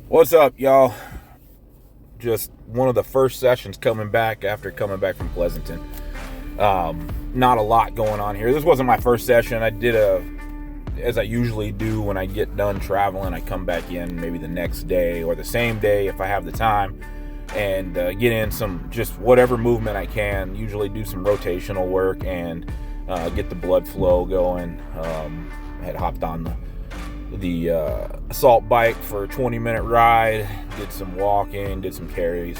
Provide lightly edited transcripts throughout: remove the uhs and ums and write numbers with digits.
What's up, y'all? Just one of the first sessions coming back after coming back from Pleasanton. Not a lot going on here. This wasn't my first session. I did as I usually do when I get done traveling, I come back in maybe the next day or the same day if I have the time and get in some just whatever movement I can. Usually do some rotational work and get the blood flow going. I had hopped on the assault bike for a 20-minute ride, did some walking, did some carries,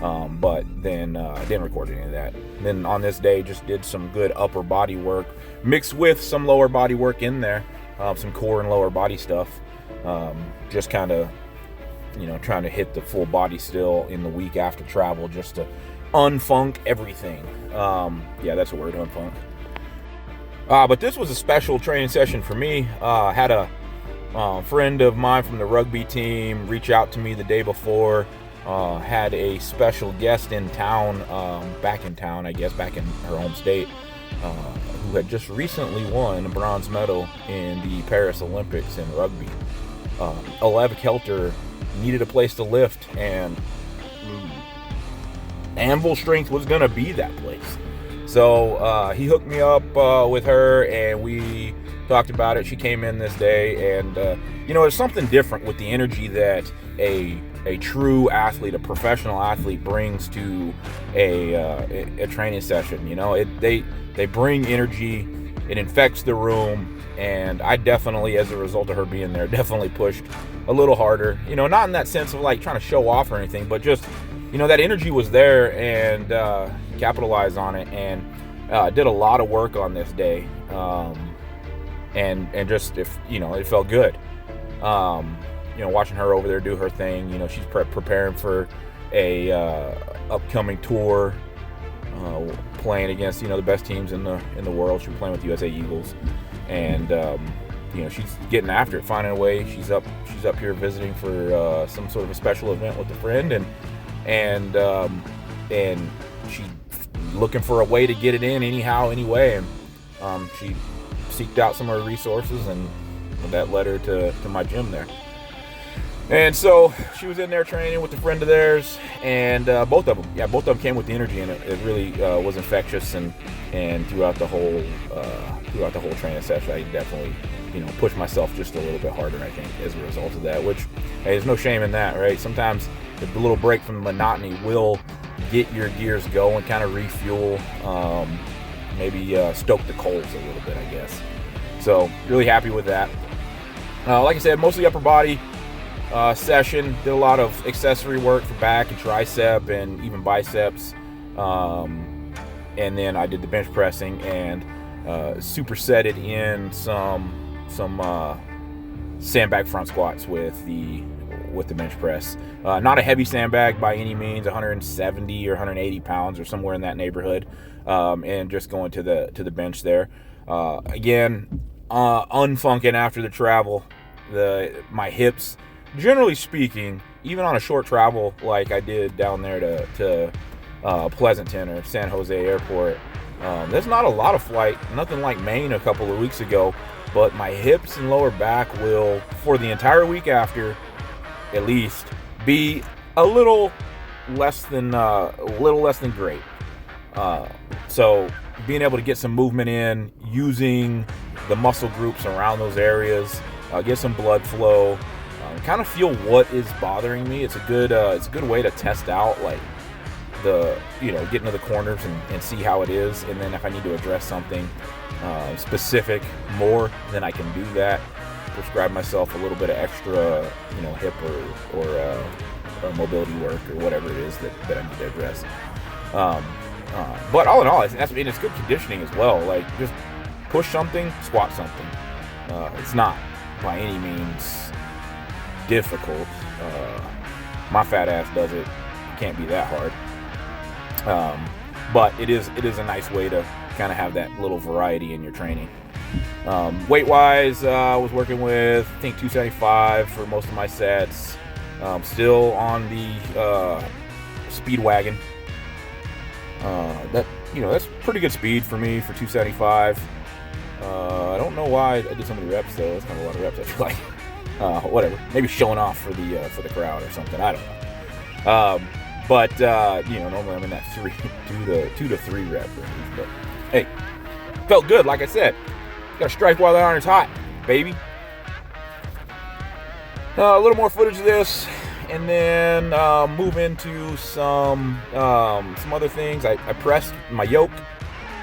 but then I didn't record any of that. Then on this day, just did some good upper body work mixed with some lower body work in there, some core and lower body stuff, just kind of trying to hit the full body still in the week after travel, just to unfunk everything. Yeah, that's a word, unfunk. But this was a special training session for me. Had a friend of mine from the rugby team reach out to me the day before. Had a special guest in town, back in her home state, who had just recently won a bronze medal in the Paris Olympics in rugby. Alev Kelter needed a place to lift, and Anvil Strength was going to be that place. So he hooked me up with her, and we talked about it. She came in this day, and it's something different with the energy that a true athlete, a professional athlete, brings to a training session. They bring energy. It infects the room, and I definitely, as a result of her being there, definitely pushed a little harder. Not in that sense of like trying to show off or anything, but just that energy was there, and capitalized on it, and did a lot of work on this day. And just it felt good. Watching her over there do her thing. She's preparing for a upcoming tour, playing against the best teams in the world. She's playing with the USA Eagles, and she's getting after it, finding a way. She's up here visiting for some sort of a special event with a friend, and she's looking for a way to get it in anyhow, anyway, and she seeked out some of her resources, and that led her to my gym there. And so she was in there training with a friend of theirs, and both of them came with the energy, and it really was infectious. And throughout the whole training session, I definitely pushed myself just a little bit harder, I think, as a result of that. Which, hey, there's no shame in that, right? Sometimes the little break from the monotony will get your gears going, kind of refuel, maybe stoke the coals a little bit, I guess. So really happy with that. Like I said, mostly upper body session. Did a lot of accessory work for back and tricep and even biceps. And then I did the bench pressing and supersetted in some sandbag front squats with the bench press. Not a heavy sandbag by any means, 170 or 180 pounds or somewhere in that neighborhood. And just going to the bench there. Again, unfunking after the travel. My hips, generally speaking, even on a short travel like I did down there to Pleasanton or San Jose Airport, there's not a lot of flight, nothing like Maine a couple of weeks ago, but my hips and lower back will, for the entire week after, at least, be a little less than great. So being able to get some movement in, using the muscle groups around those areas, get some blood flow, kind of feel what is bothering me. It's a good way to test out, like, get into the corners and see how it is, and then if I need to address something specific more, then I can do that. Prescribe myself a little bit of extra, hip or mobility work or whatever it is that I need to address. But all in all, it's good conditioning as well. Like, just push something, squat something. It's not by any means difficult. My fat ass does it. It can't be that hard. But it is a nice way to kind of have that little variety in your training. Weight wise, I was working with, I think, 275 for most of my sets. Still on the speed wagon. That's pretty good speed for me for 275. I don't know why I did so many reps though. That's kind of a lot of reps, I feel like. Whatever, maybe showing off for the crowd or something. I don't know. But normally I'm in that 2 to 3 rep range. But hey, felt good. Like I said, gotta strike while the iron's hot, baby. A little more footage of this, and then move into some other things. I pressed my yoke.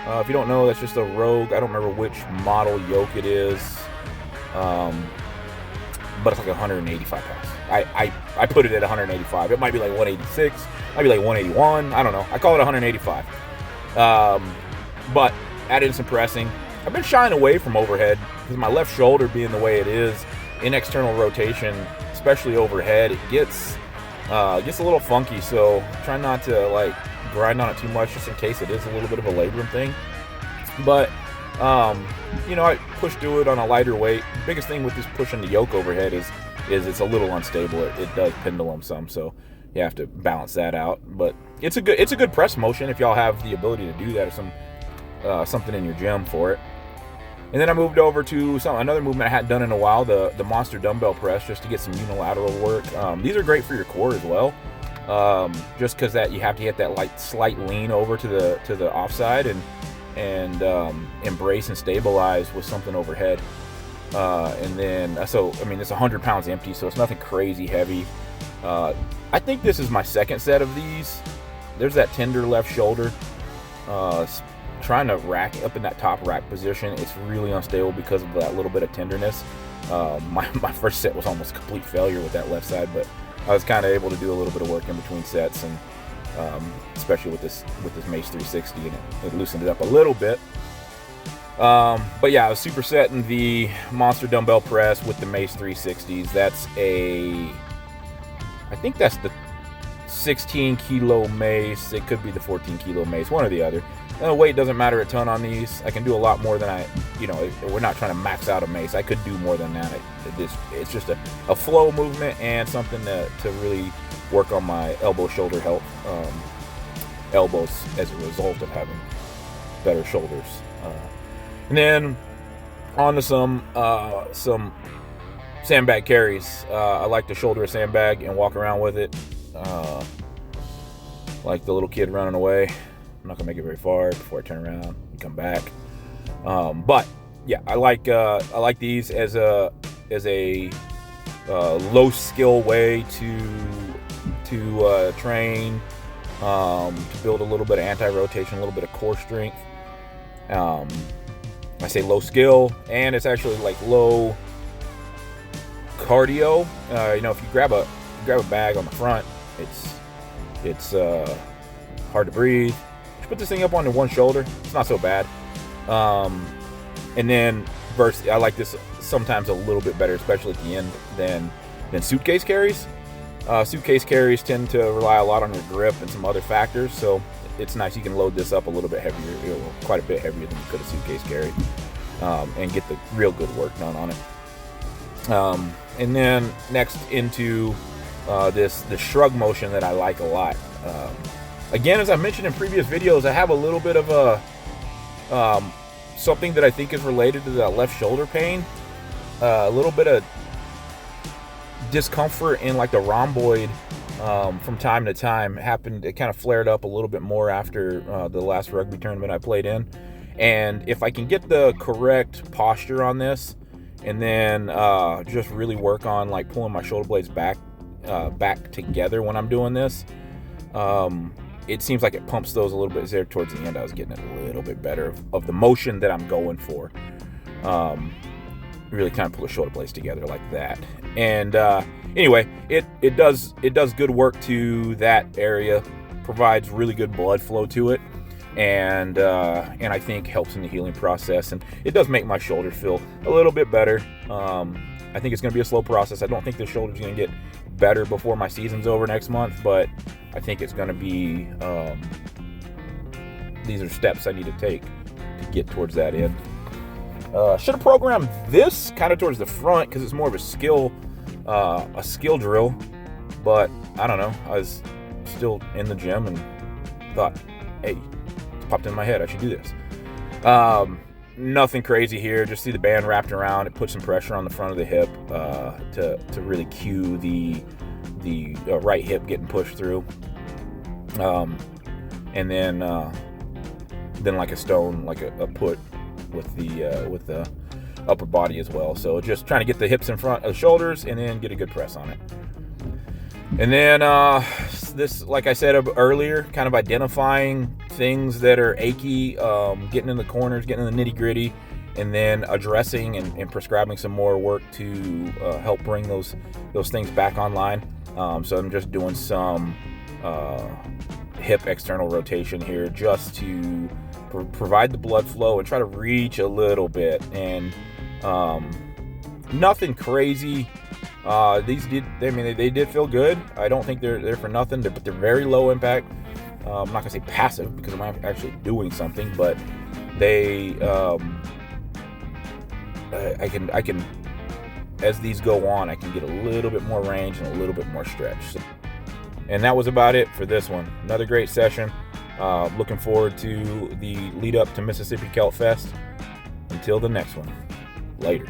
If you don't know, that's just a Rogue. I don't remember which model yoke it is, but it's like 185 pounds. I put it at 185. It might be like 186, might be like 181. I don't know. I call it 185. But added in some pressing. I've been shying away from overhead because my left shoulder being the way it is, in external rotation, especially overhead, it gets a little funky. So try not to like grind on it too much, just in case it is a little bit of a labrum thing. But I push through it on a lighter weight. The biggest thing with this pushing the yoke overhead is it's a little unstable. It does pendulum some, so you have to balance that out. But it's a good press motion if y'all have the ability to do that, or something in your gym for it. And then I moved over to another movement I hadn't done in a while, the monster dumbbell press, just to get some unilateral work. These are great for your core as well, just because that you have to hit that slight lean over to the offside and embrace and stabilize with something overhead. And then it's 100 pounds empty, so it's nothing crazy heavy. I think this is my second set of these. There's that tender left shoulder. Trying to rack up in that top rack position, it's really unstable because of that little bit of tenderness. My first set was almost a complete failure with that left side, but I was kind of able to do a little bit of work in between sets, and especially with this Mace 360, and it loosened it up a little bit. But yeah, I was supersetting the monster dumbbell press with the Mace 360s. I think that's the 16 kilo mace. It could be the 14 kilo mace, one or the other. The weight doesn't matter a ton on these. I can do a lot more than we're not trying to max out a mace. I could do more than that. It's just a flow movement and something to really work on my elbow shoulder health, elbows as a result of having better shoulders. And then on to some sandbag carries. I like to shoulder a sandbag and walk around with it, like the little kid running away. I'm not gonna make it very far before I turn around and come back. But yeah, I like these as a low skill way to train, to build a little bit of anti-rotation, a little bit of core strength. I say low skill, and it's actually like low cardio. If you grab a bag on the front, it's hard to breathe. Just put this thing up onto one shoulder. It's not so bad. And then I like this sometimes a little bit better, especially at the end, than suitcase carries. Suitcase carries tend to rely a lot on your grip and some other factors, so it's nice. You can load this up a little bit heavier, quite a bit heavier than you could a suitcase carry, and get the real good work done on it. And then next into the shrug motion that I like a lot. Again, as I mentioned in previous videos, I have a little bit of a something that I think is related to that left shoulder pain. A little bit of discomfort in like the rhomboid from time to time. It kind of flared up a little bit more after the last rugby tournament I played in. And if I can get the correct posture on this, and then just really work on like pulling my shoulder blades back together when I'm doing this, it seems like it pumps those a little bit there towards the end. I was getting it a little bit better of the motion that I'm going for. Really kind of pull the shoulder blades together like that. And anyway, it does good work to that area, provides really good blood flow to it, and I think helps in the healing process. And it does make my shoulder feel a little bit better. I think it's going to be a slow process. I don't think the shoulder's going to get better before my season's over next month, but I think it's going to be, these are steps I need to take to get towards that end. Should have programmed this kind of towards the front because it's more of a skill drill, but I don't know. I was still in the gym and thought, hey, it popped in my head, I should do this. Nothing crazy here. Just see the band wrapped around. It puts some pressure on the front of the hip to really cue the right hip getting pushed through. And then like a stone, like a put with the upper body as well. So just trying to get the hips in front of the shoulders and then get a good press on it. And then this, like I said earlier, kind of identifying things that are achy, getting in the corners, getting in the nitty gritty, and then addressing and prescribing some more work to help bring those things back online. So I'm just doing some hip external rotation here just to provide the blood flow and try to reach a little bit. And nothing crazy. They did feel good. I don't think they're for nothing, but they're very low impact. I'm not gonna say passive because I'm actually doing something, but they I can as these go on, I can get a little bit more range and a little bit more stretch. And that was about it for this one. Another great session. Looking forward to the lead up to Mississippi Kelt Fest. Until the next one, later.